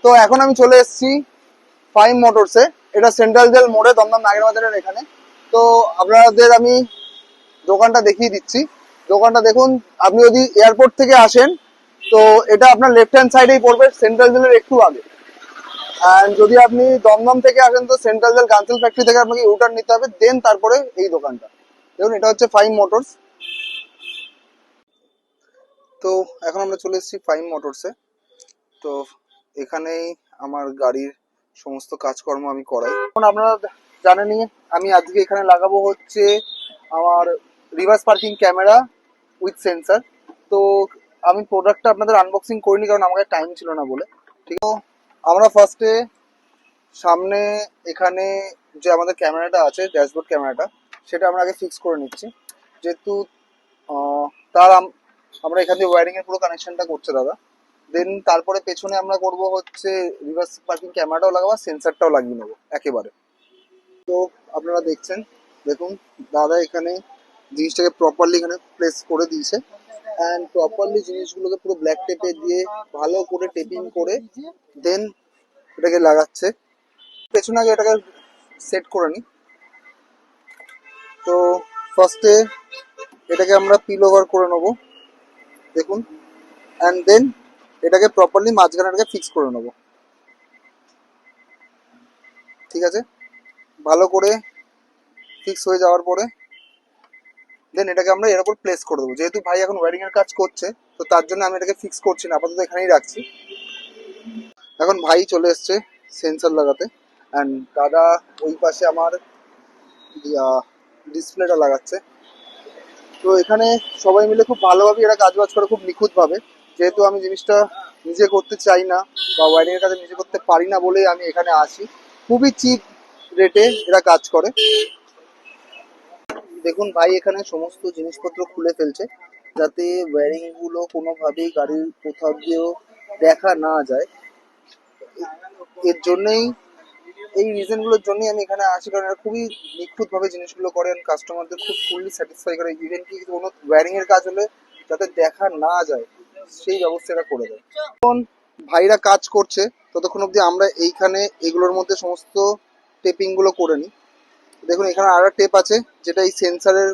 তো এখন আমি চলে এসেছি ফাইম মোটরসে। এটা সেন্ট্রাল জেল মোড়ে, দমদম নাগের বাজারের এখানে। তো আপনাদের আমি দোকানটা দেখিয়ে দিচ্ছি। দোকানটা দেখুন, আপনি যদি এয়ারপোর্ট থেকে আসেন তো এটা আপনার লেফট হ্যান্ড সাইডেই পড়বে, সেন্ট্রাল জেলের একটু আগে। আর যদি আপনি দমদম থেকে আসেন তো সেন্ট্রাল জেল গান্সেল ফ্যাক্টরি থেকে আপনাকে ইউটার্ন নিতে হবে, দেন তারপরে এই দোকানটা। দেখুন, এটা হচ্ছে ফাইম মোটরস। তো এখন আমরা চলে এসেছি ফাইম মোটরসে। তো এখানেই আমার গাড়ির সমস্ত কাজকর্ম আমি করাই। এখন আপনারা জানেনই আমি আজকে এখানে লাগাবো হচ্ছে আমার reverse parking camera with sensor. তো আমি প্রোডাক্টটা আপনাদের আনবক্সিং করিনি, কারণ আমাকে টাইম ছিল না বলে। ঠিক আছে, আমরা ফার্স্টে সামনে এখানে যে আমাদের ক্যামেরাটা আছে, ড্যাশবোর্ড ক্যামেরাটা, সেটা আমরা আগে ফিক্স করে নিচ্ছি। যেহেতু তার আমরা এখান থেকে ওয়্যারিং এর পুরো কানেকশনটা করছে দাদা। দেন তারপরে পেছনে আমরা করব হচ্ছে রিভার্স পার্কিং ক্যামেরাটাও লাগাবো, সেন্সারটাও লাগিয়ে নেবো একেবারে। তো আপনারা দেখছেন, দেখুন দাদা এখানে জিনিসটাকে প্রপারলি এখানে প্লেস করে দিয়েছে, অ্যান্ড প্রপারলি জিনিসগুলোকে পুরো ব্ল্যাক টেপে দিয়ে ভালো করে টেপিং করে দেন এটাকে লাগাচ্ছে। পেছনে আগে এটাকে সেট করে নিই। তো ফার্স্টে এটাকে আমরা পিল ওভার করে নেবো, দেখুন, অ্যান্ড দেন এটাকে প্রপারলি মাঝখানেটাকে ফিক্স করে নেবো। ঠিক আছে, ভালো করে ফিক্স হয়ে যাওয়ার পরে দেন এটাকে আমরা এর উপর প্লেস করে দেবো। যেহেতু ভাই এখন ওয়্যারিং এর কাজ করছে, তো তার জন্য আমি এটাকে ফিক্স করছি না, আপাতত এখানেই রাখছি। এখন ভাই চলে এসছে সেন্সর লাগাতে, অ্যান্ড দাদা ওই পাশে আমার ডিসপ্লেটা লাগাচ্ছে। তো এখানে সবাই মিলে খুব ভালোভাবে এরা কাজ বাজ করে, খুব নিখুঁতভাবে। যেহেতু আমি জিনিসটা নিজে করতে চাই না বা ওয়্যারিং এর কাজে নিজে করতে পারি না বলেই আমি এখানে আসি। খুবই চিপ রেটে এরা কাজ করে। দেখুন ভাই এখানে সমস্ত জিনিসপত্র খুলে ফেলছে, যাতে ওয়্যারিং গুলো কোনোভাবেই গাড়ির কোথাও গিয়েও দেখা না যায়। এর জন্যই, এই রিজন গুলোর জন্যই আমি এখানে আসি, কারণ এরা খুবই নিখুঁত ভাবে জিনিসগুলো করে, কাস্টমারদের খুব ফুললি স্যাটিসফাই করে। ইভেন কি কোনো ওয়্যারিং এর কাজ হলে যাতে দেখা না যায় সেই ব্যবস্থা এরা করে দেয়। এখন ভাইরা কাজ করছে, ততক্ষণ অবধি আমরা এইখানে এগুলোর মধ্যে সমস্ত টেপিং গুলো করে নিই। দেখুন এখানে আরো টেপ আছে, যেটা এই সেন্সারের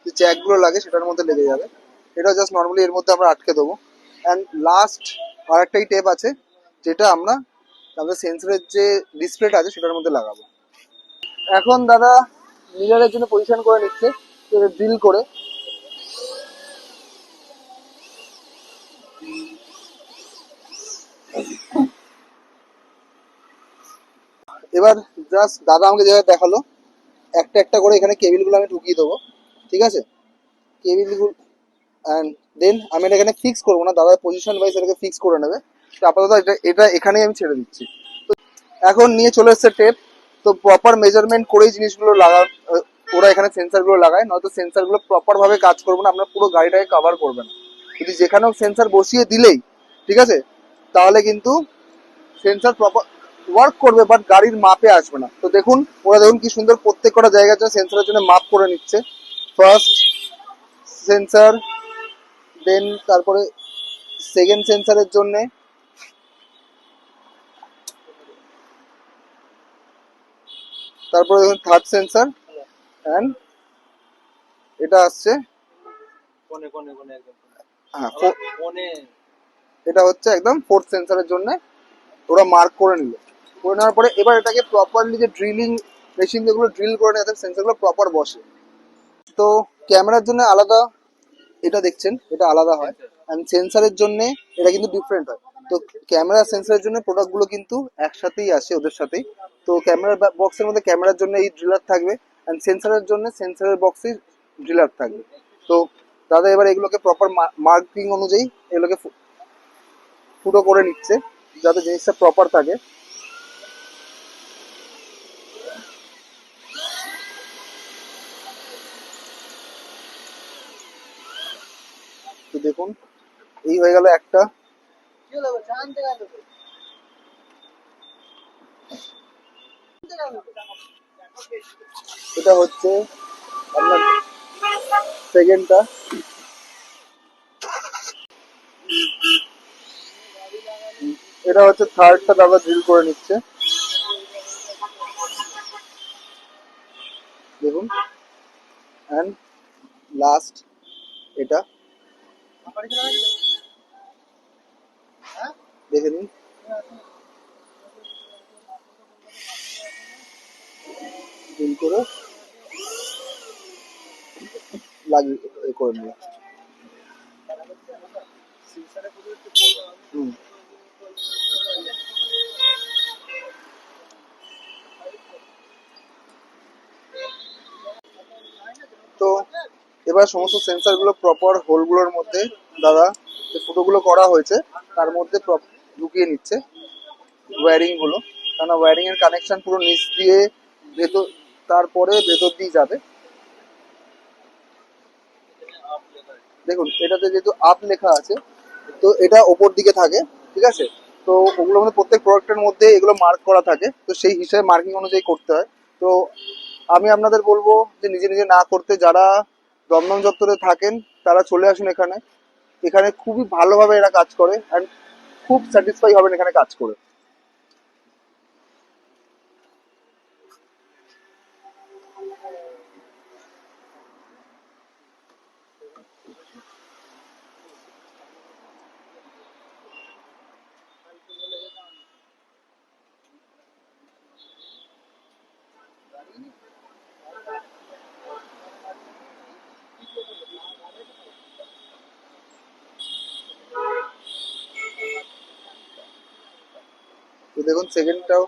যে জ্যাকগুলো লাগে সেটার মধ্যে লেগে যাবে। এটা জাস্ট নর্মালি এর মধ্যে আমরা আটকে দেবো। অ্যান্ড লাস্ট আরেকটাই টেপ আছে, যেটা আমরা আমাদের সেন্সরের যে ডিসপ্লেটা আছে সেটার মধ্যে লাগাবো। এখন দাদা মিররের জন্য পজিশন করে নিচ্ছে ড্রিল করে। এবার জাস্ট দাদা আমাকে যেভাবে দেখালো, একটা একটা করে এখানে কেবিলগুলো আমি ঢুকিয়ে দেবো। ঠিক আছে, কেবিলগুলো, অ্যান্ড দেন আমি এটা এখানে ফিক্স করবো না, দাদা পজিশন ওয়াইজ এটাকে ফিক্স করে নেবে। তো আপাতত এটা এটা এখানেই আমি ছেড়ে দিচ্ছি। তো এখন নিয়ে চলে এসছে টেপ। তো প্রপার মেজারমেন্ট করেই জিনিসগুলো লাগা, ওরা এখানে সেন্সারগুলো লাগায়, নয়তো সেন্সারগুলো প্রপার ভাবে কাজ করবে না, আপনার পুরো গাড়িটাকে কভার করবে না। যদি যেখানেও সেন্সার বসিয়ে দিলেই, ঠিক আছে, তাহলে কিন্তু সেন্সার প্রপার ওয়ার্ক করবে, বাট গাড়ির মাপে আসবে না। তো দেখুন ওরা, দেখুন কি সুন্দর প্রত্যেক কটা জায়গার জন্য সেন্সারের জন্য মাপ করে নিচ্ছে। ফার্স্ট সেন্সার, দেন তারপরে সেকেন্ড সেন্সারের জন্য, তারপরে দেখুন থার্ড সেন্সার, অ্যান্ড এটা আসছে, হ্যাঁ এটা হচ্ছে একদম ফোর্থ সেন্সারের জন্য। ওরা মার্ক করে নিল, করে নেওয়ার পরে এবার এটাকে প্রপারলি যে ড্রিলিং মেশিন যেগুলো ড্রিল করে নেয়, সেন্সারগুলো প্রপার বসে। তো ক্যামেরার জন্য আলাদা এটা দেখছেন, এটা আলাদা হয়, অ্যান্ড সেন্সারের জন্য এটা কিন্তু ডিফারেন্ট হয়। তো ক্যামেরা সেন্সারের জন্য প্রোডাক্টগুলো কিন্তু একসাথেই আসে ওদের সাথেই। তো ক্যামেরা বক্সের মধ্যে ক্যামেরার জন্য এই ড্রিলার থাকবে, অ্যান্ড সেন্সারের জন্য সেন্সারের বক্সে ড্রিলার থাকবে। তো দাদা এবার এগুলোকে প্রপার মার্কিং অনুযায়ী এগুলোকে ফুটো করে নিচ্ছে, যাতে জিনিসটা প্রপার থাকে। তো দেখুন এই হয়ে গেল একটা। এটা হচ্ছে আপনার সেকেন্ডটা। এটা হচ্ছে থার্ডটা দাদা ড্রিল করে নিচ্ছে, দেখুন। অ্যান্ড লাস্ট এটা দেখে নিন, ড্রিল করে লাগিয়ে করে নিলাম। হুম। তো এবার সমস্ত সেন্সারগুলো প্রপার হোলগুলোর মধ্যে দাদা যে ফুটোগুলো করা হয়েছে তার মধ্যে ঢুকিয়ে নিচ্ছে ওয়্যারিং গুলো, কারণ ওয়্যারিং এর কানেকশন পুরো নিচ দিয়ে ভেতর, তারপরে ভেতর দিয়ে যাবে। দেখুন এটাতে যেহেতু আপ লেখা আছে, তো এটা ওপর দিকে থাকে, ঠিক আছে। তো ওগুলো মানে প্রত্যেক প্রোডাক্টের মধ্যে এগুলো মার্ক করা থাকে, তো সেই হিসাবে মার্কিং অনুযায়ী করতে হয়। তো আমি আপনাদের বলবো যে নিজে নিজে না করতে, যারা দমদম চত্বরে থাকেন তারা চলে আসুন এখানে। এখানে খুবই ভালোভাবে এরা কাজ করে অ্যান্ড খুব স্যাটিসফাই হবেন এখানে কাজ করে। তো দেখুন সেকেন্ডটাও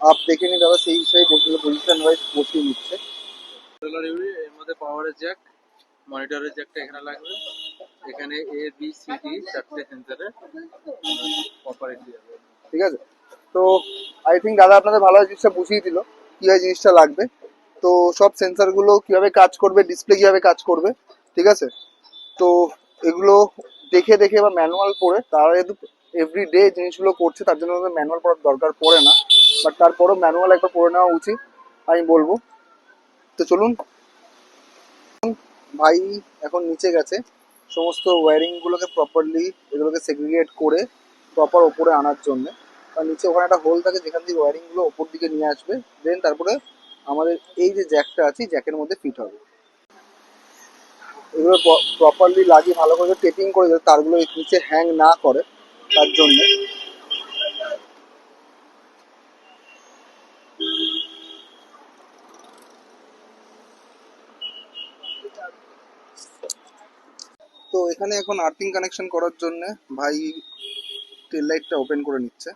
আপ দেখে নি দাদা, সেই হিসাবে পজিশন ওয়াইজ বসিয়ে নিচ্ছে। এর মধ্যে পাওয়ারের জ্যাক, মনিটরের জ্যাকটা এখানে লাগবে। এখানে এ বি সি ডি চারটে সেন্সারে অপারেট যাবে। ঠিক আছে। তো আই থিঙ্ক দাদা আপনাদের ভালো জিনিসটা বুঝিয়ে দিল কিভাবে জিনিসটা লাগবে। তো সব সেন্সার গুলো কিভাবে কাজ করবে, ডিসপ্লে কিভাবে কাজ করবে, ঠিক আছে। তো এগুলো দেখে দেখে বা ম্যানুয়াল পড়ে, তারা যেহেতু এভরিডে জিনিসগুলো করছে তার জন্য ম্যানুয়াল পড়ার দরকার পড়ে না, বাট তারপরেও ম্যানুয়াল একবার পড়ে নেওয়া উচিত আমি বলবো। তো চলুন, ভাই এখন নিচে গেছে সমস্ত ওয়্যারিং গুলোকে প্রপারলি এগুলোকে সেগ্রিগেট করে প্রপার ওপরে আনার জন্য। আর নিচে ওখানে একটা হোল থাকে যেখান থেকে ওয়্যারিং গুলো ওপর দিকে নিয়ে আসবে, দেন তারপরে আমাদের এই যে জ্যাকটা আছে জ্যাকের মধ্যে ফিট হবে। এগুলো প্রপারলি লাগিয়ে ভালো করে টেপিং করে যাতে তারগুলো নিচে হ্যাং না করে তার জন্য। তো এখানে এখন আর্থিং কানেকশন করার জন্য ভাই টেল লাইটটা ওপেন করে নিচ্ছে,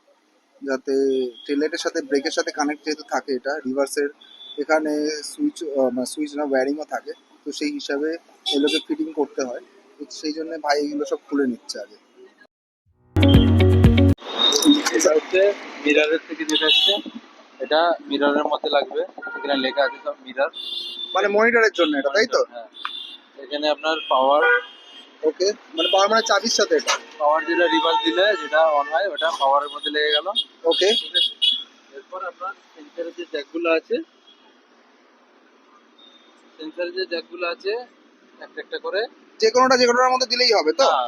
যাতে টেল লাইটের সাথে ব্রেকের সাথে কানেক্ট যেহেতু থাকে, এটা রিভার্সের এখানে সুইচ, সুইচ না ওয়্যারিংও থাকে, তো সেই হিসাবে এগুলোকে ফিটিং করতে হয়। তো সেই জন্য ভাই এগুলো সব খুলে নিচ্ছে আগে। এটা হচ্ছে মিররের থেকে যেটা আসছে, এটা মিররের মধ্যে লাগবে। এখানে লেখা আছে সব মিরর, মানে মনিটরের জন্য এটা, তাই তো? হ্যাঁ। এখানে আপনার পাওয়ার, ওকে, মানে পাওয়ার মানে চাবির সাথে এটা। পাওয়ার দিলে রিভার্স দিলে যেটা অন হয় ওটা পাওয়ারের মধ্যে লেগে গেল। ওকে, ঠিক আছে। এরপর আপনার সেন্সারের যে জ্যাকগুলো আছে, সেন্সারের যে জ্যাকগুলো আছে একটা একটা করে, যে কোনোটার মধ্যে দিলেই হবে তো? না,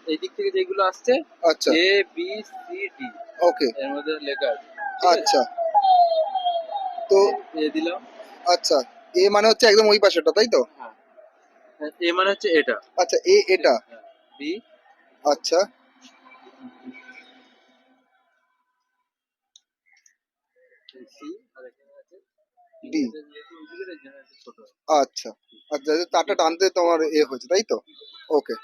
এই দিক থেকে যেগুলো আসছে আচ্ছা, A B C D okay, এর মধ্যে লেখা আছে। ঠিক আছে? আচ্ছা। তো এ দিলাম। আচ্ছা, এ মানে হচ্ছে একদম ওই পাশেটা, তাই তো? হ্যাঁ, এ মানে হচ্ছে এটা। আচ্ছা, এ এটা, বি, আচ্ছা, সি, আর এখানে আছে ডি, যেহেতু ওইদিকে এর জন্য একটু ছোট। আচ্ছা। আচ্ছা, তারটা টানতে তোমার এ হয়েছে, তাই তো? ওকে।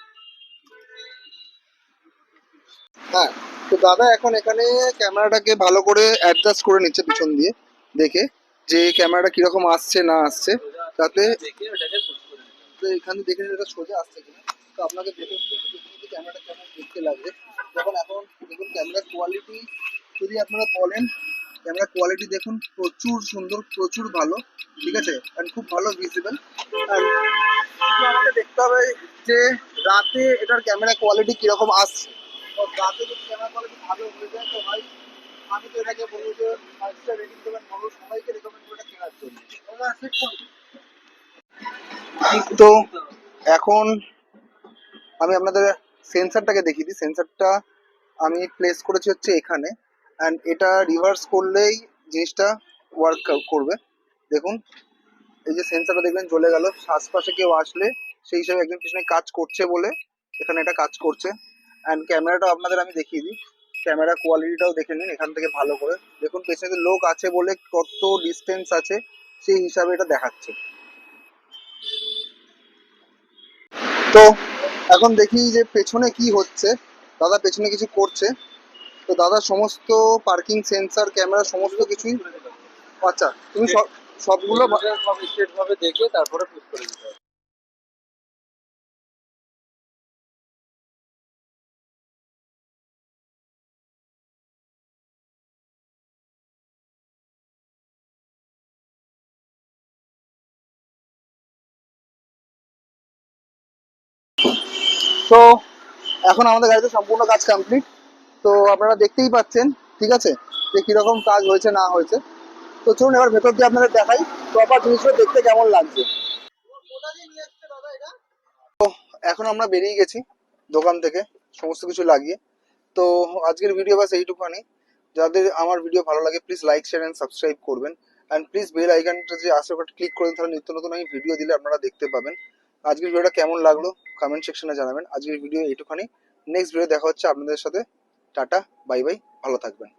হ্যাঁ, তো দাদা এখন এখানে ক্যামেরাটাকে ভালো করে অ্যাডজাস্ট করে নিচ্ছে পিছন দিয়ে দেখে, যে ক্যামেরাটা কিরকম আসছে না আসছে, তাতে দেখে ওটাকে পোস্ট করে দিতে হবে। তো এখানে দেখে নিলে এটা সোজা আসছে কিনা। তো আপনাকে ভেতর থেকে ক্যামেরাটা কেমন দেখতে লাগবে, যখন এখন দেখুন ক্যামেরার কোয়ালিটি যদি আপনারা বলেন, ক্যামেরার কোয়ালিটি দেখুন প্রচুর সুন্দর, প্রচুর ভালো, ঠিক আছে, অ্যান্ড খুব ভালো ভিজিবল। অ্যান্ড আমাকে দেখতে হবে যে রাতে এটার ক্যামেরা কোয়ালিটি কিরকম আসছে। তো রাতে যদি ক্যামেরা কোয়ালিটি ভালো হয়ে যায় তো ভাই আমি তো এটাকে বলবো যে 5 স্টার রেটিং দেবেন, বলবো সবাইকে রেকমেন্ড করে এটা কেনার জন্য। তো এখন আমি আপনাদের সেন্সারটাকে দেখিয়ে দিই। সেন্সারটা আমি প্লেস করেছি হচ্ছে এখানে, অ্যান্ড এটা রিভার্স করলেই জিনিসটা ওয়ার্ক করবে। দেখুন এই যে সেন্সারটা দেখবেন জ্বলে গেল, আশপাশে কেউ আসলে সেই হিসাবে একজন পিছনে কাজ করছে বলে এখানে এটা কাজ করছে। অ্যান্ড ক্যামেরাটাও আপনাদের আমি দেখিয়ে দিই, ক্যামেরা কোয়ালিটিটাও দেখে নিন এখান থেকে ভালো করে। দেখুন পেছনে লোক আছে বলে কত ডিস্টেন্স আছে সেই হিসাবে এটা দেখাচ্ছে। তো এখন দেখি যে পেছনে কি হচ্ছে, দাদা পেছনে কিছু করছে। তো দাদা সমস্ত পার্কিং সেন্সার ক্যামেরা সমস্ত কিছুই, আচ্ছা তুমি সবগুলো সব স্ট্রেট ভাবে দেখে তারপরে পুশ করে দিতে হবে। তো এখন আমাদের গাড়িতে সম্পূর্ণ কাজ কমপ্লিট। তো আপনারা দেখতেই পাচ্ছেন ঠিক আছে যে কিরকম কাজ হয়েছে না হয়েছে। তো চলুন এবার ভেতর দিয়ে আপনাদের দেখাই প্রপার জিনিসগুলো দেখতে কেমন লাগছে। এখন আমরা বেরিয়ে গেছি দোকান থেকে সমস্ত কিছু লাগিয়ে। তো আজকের ভিডিও বাস এইটুখানি। যাদের আমার ভিডিও ভালো লাগে please like share and subscribe করবেন, অ্যান্ড প্লিজ বেল আইকনটা যে আসে ওটা ক্লিক করে দিন, তাহলে নিত্য নতুন আমি ভিডিও দিলে আপনারা দেখতে পাবেন। আজকের ভিডিওটা কেমন লাগলো কমেন্ট সেকশনে জানাবেন। আজকের ভিডিও এইটুখানি, নেক্সট ভিডিও দেখা হচ্ছে আপনাদের সাথে। টাটা, বাই বাই, ভালো থাকবেন।